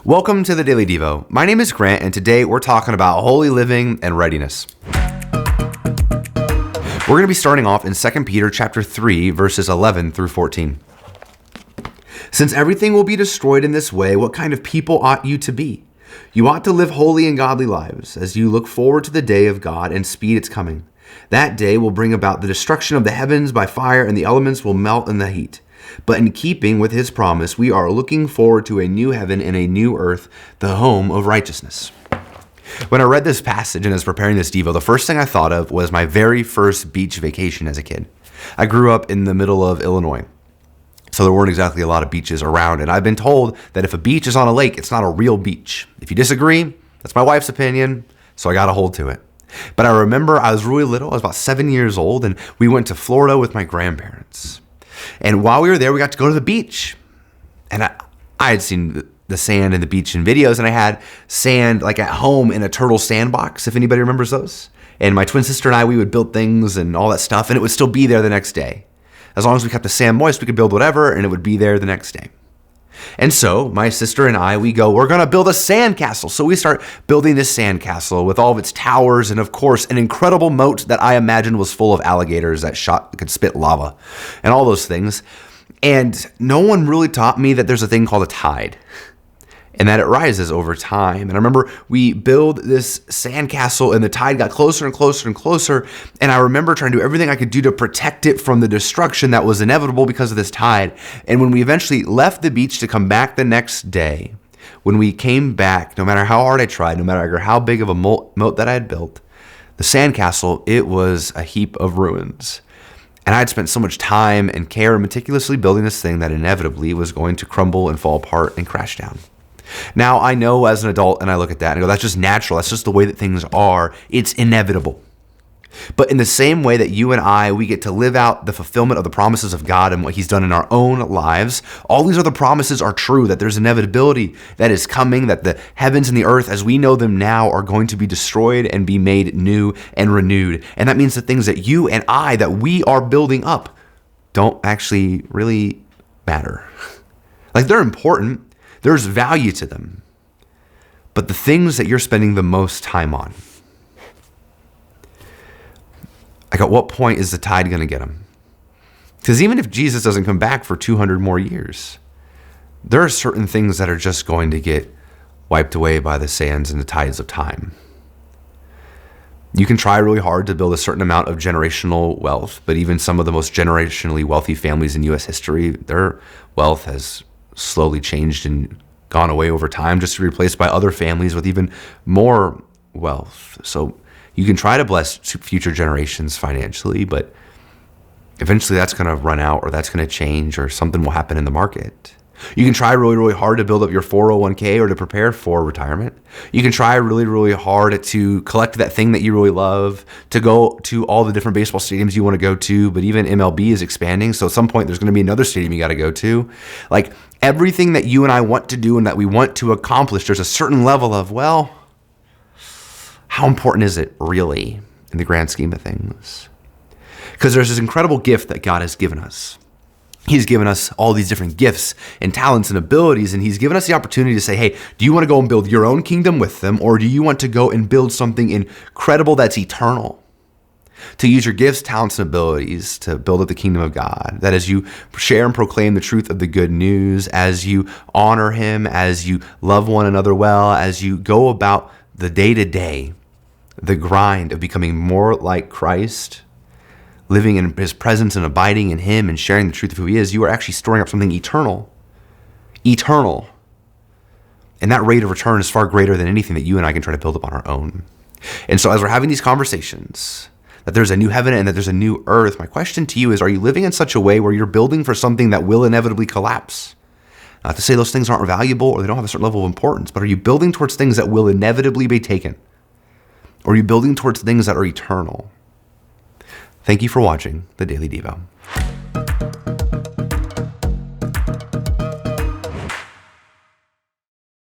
Welcome to the Daily Devo. My name is Grant, and today we're talking about holy living and readiness. We're going to be starting off in 2 Peter chapter 3, verses 11 through 14. Since everything will be destroyed in this way, what kind of people ought you to be? You ought to live holy and godly lives as you look forward to the day of God and speed its coming. That day will bring about the destruction of the heavens by fire, and the elements will melt in the heat. But in keeping with his promise, we are looking forward to a new heaven and a new earth, the home of righteousness. When I read this passage and was preparing this Devo, the first thing I thought of was my very first beach vacation as a kid. I grew up in the middle of Illinois, so there weren't exactly a lot of beaches around, and I've been told that if a beach is on a lake, it's not a real beach. If you disagree, that's my wife's opinion, so I got to hold to it. But I remember I was really little, I was about 7 years old, and we went to Florida with my grandparents. And while we were there, we got to go to the beach. And I had seen the sand and the beach in videos, and I had sand like at home in a turtle sandbox, if anybody remembers those. And my twin sister and I, we would build things and all that stuff, and it would still be there the next day. As long as we kept the sand moist, we could build whatever, and it would be there the next day. And so my sister and I, we're going to build a sand castle. So we start building this sand castle with all of its towers and, of course, an incredible moat that I imagined was full of alligators that could spit lava and all those things. And no one really taught me that there's a thing called a tide and that it rises over time. And I remember we build this sand castle and the tide got closer and closer and closer. And I remember trying to do everything I could do to protect it from the destruction that was inevitable because of this tide. And when we eventually left the beach to come back the next day, when we came back, no matter how hard I tried, no matter how big of a moat that I had built, the sand castle, it was a heap of ruins. And I had spent so much time and care meticulously building this thing that inevitably was going to crumble and fall apart and crash down. Now, I know as an adult, and I look at that and I go, that's just natural. That's just the way that things are. It's inevitable. But in the same way that you and I, we get to live out the fulfillment of the promises of God and what he's done in our own lives, all these other promises are true, that there's inevitability that is coming, that the heavens and the earth as we know them now are going to be destroyed and be made new and renewed. And that means the things that you and I, that we are building up, don't actually really matter. Like, they're important. There's value to them. But the things that you're spending the most time on, like, at what point is the tide going to get them? Because even if Jesus doesn't come back for 200 more years, there are certain things that are just going to get wiped away by the sands and the tides of time. You can try really hard to build a certain amount of generational wealth, but even some of the most generationally wealthy families in U.S. history, their wealth has slowly changed and gone away over time just to be replaced by other families with even more wealth. So you can try to bless future generations financially, but eventually that's going to run out, or that's going to change, or something will happen in the market. You can try really, really hard to build up your 401k or to prepare for retirement. You can try really, really hard to collect that thing that you really love, to go to all the different baseball stadiums you want to go to, but even MLB is expanding. So at some point there's going to be another stadium you got to go to. Like, everything that you and I want to do and that we want to accomplish, there's a certain level of, well, how important is it really in the grand scheme of things? Because there's this incredible gift that God has given us. He's given us all these different gifts and talents and abilities, and he's given us the opportunity to say, hey, do you want to go and build your own kingdom with them, or do you want to go and build something incredible that's eternal? To use your gifts, talents, and abilities to build up the kingdom of God, that as you share and proclaim the truth of the good news, as you honor him, as you love one another well, as you go about the day-to-day, the grind of becoming more like Christ, living in his presence and abiding in him and sharing the truth of who he is, you are actually storing up something eternal. Eternal. And that rate of return is far greater than anything that you and I can try to build up on our own. And so as we're having these conversations, that there's a new heaven and that there's a new earth, my question to you is, are you living in such a way where you're building for something that will inevitably collapse? Not to say those things aren't valuable or they don't have a certain level of importance, but are you building towards things that will inevitably be taken? Or are you building towards things that are eternal? Thank you for watching the Daily Devo.